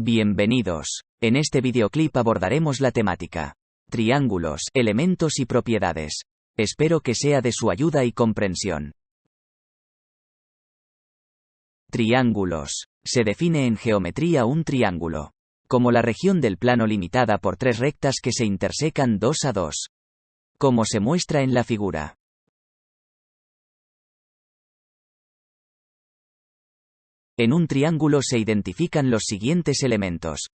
Bienvenidos. En este videoclip abordaremos la temática triángulos, elementos y propiedades. Espero que sea de su ayuda y comprensión. Triángulos. Se define en geometría un triángulo como la región del plano limitada por tres rectas que se intersecan 2 a 2. Como se muestra en la figura. En un triángulo se identifican los siguientes elementos.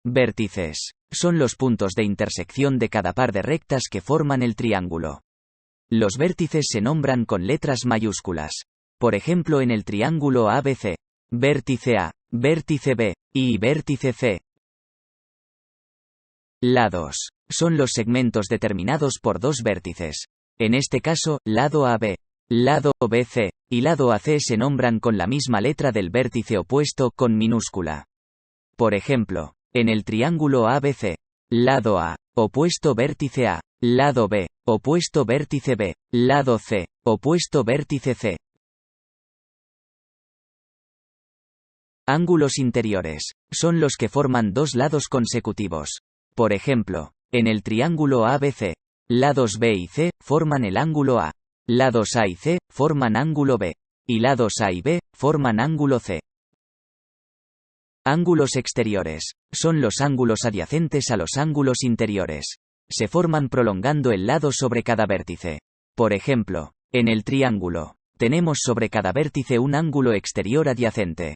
Vértices. Son los puntos de intersección de cada par de rectas que forman el triángulo. Los vértices se nombran con letras mayúsculas. Por ejemplo, en el triángulo ABC. Vértice A, vértice B, y vértice C. Lados. Son los segmentos determinados por dos vértices. En este caso, lado AB, lado BC, y lado AC se nombran con la misma letra del vértice opuesto con minúscula. Por ejemplo, en el triángulo ABC, lado A, opuesto vértice A, lado B, opuesto vértice B, lado C, opuesto vértice C. Ángulos interiores. Son los que forman dos lados consecutivos. Por ejemplo, en el triángulo ABC, lados B y C forman el ángulo A. Lados A y C forman ángulo B. Y lados A y B forman ángulo C. Ángulos exteriores. Son los ángulos adyacentes a los ángulos interiores. Se forman prolongando el lado sobre cada vértice. Por ejemplo, en el triángulo, tenemos sobre cada vértice un ángulo exterior adyacente.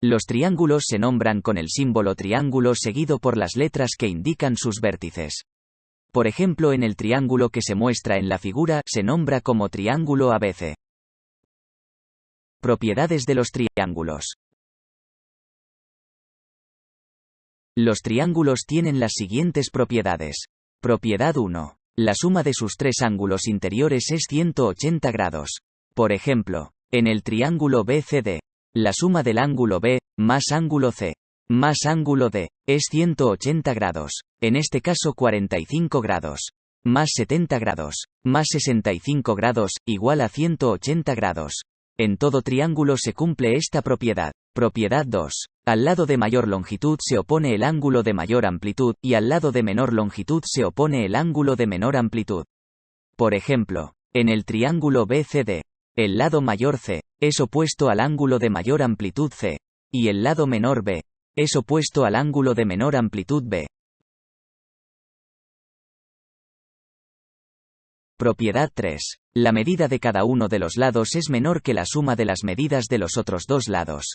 Los triángulos se nombran con el símbolo triángulo seguido por las letras que indican sus vértices. Por ejemplo, en el triángulo que se muestra en la figura se nombra como triángulo ABC. Propiedades de los triángulos. Los triángulos tienen las siguientes propiedades. Propiedad 1. La suma de sus tres ángulos interiores es 180 grados. Por ejemplo, en el triángulo BCD, la suma del ángulo B, más ángulo C, más ángulo D, es 180 grados, en este caso 45 grados, más 70 grados, más 65 grados, igual a 180 grados. En todo triángulo se cumple esta propiedad. Propiedad 2. Al lado de mayor longitud se opone el ángulo de mayor amplitud, y al lado de menor longitud se opone el ángulo de menor amplitud. Por ejemplo, en el triángulo BCD, el lado mayor C es opuesto al ángulo de mayor amplitud C, y el lado menor B es opuesto al ángulo de menor amplitud B. Propiedad 3. La medida de cada uno de los lados es menor que la suma de las medidas de los otros dos lados.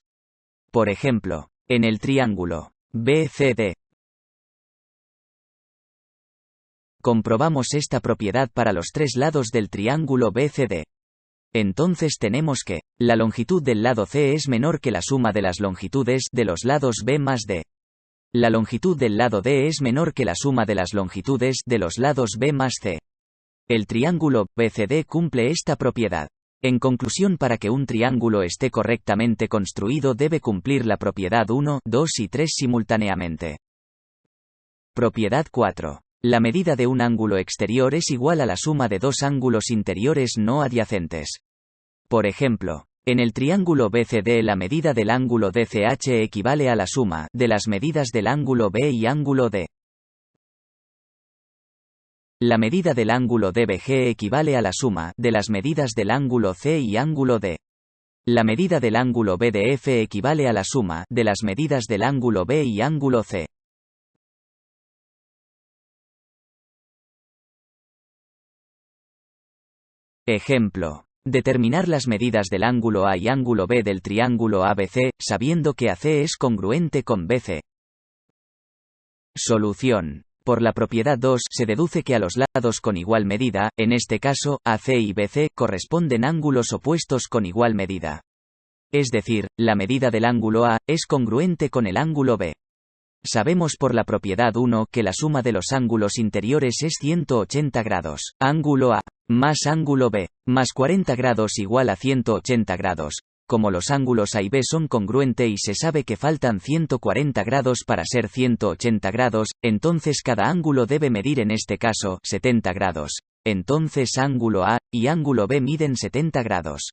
Por ejemplo, en el triángulo BCD. Comprobamos esta propiedad para los tres lados del triángulo BCD. Entonces tenemos que la longitud del lado C es menor que la suma de las longitudes de los lados B más D. La longitud del lado D es menor que la suma de las longitudes de los lados B más C. El triángulo BCD cumple esta propiedad. En conclusión, para que un triángulo esté correctamente construido debe cumplir la propiedad 1, 2 y 3 simultáneamente. Propiedad 4. La medida de un ángulo exterior es igual a la suma de dos ángulos interiores no adyacentes. Por ejemplo, en el triángulo BCD la medida del ángulo DCH equivale a la suma de las medidas del ángulo B y ángulo D. La medida del ángulo DBG equivale a la suma de las medidas del ángulo C y ángulo D. La medida del ángulo BDF equivale a la suma de las medidas del ángulo B y ángulo C. Ejemplo. Determinar las medidas del ángulo A y ángulo B del triángulo ABC, sabiendo que AC es congruente con BC. Solución. Por la propiedad 2 se deduce que a los lados con igual medida, en este caso, AC y BC, corresponden ángulos opuestos con igual medida. Es decir, la medida del ángulo A es congruente con el ángulo B. Sabemos por la propiedad 1 que la suma de los ángulos interiores es 180 grados. Ángulo A más ángulo B más 40 grados igual a 180 grados. Como los ángulos A y B son congruentes y se sabe que faltan 140 grados para ser 180 grados, entonces cada ángulo debe medir en este caso 70 grados. Entonces ángulo A y ángulo B miden 70 grados.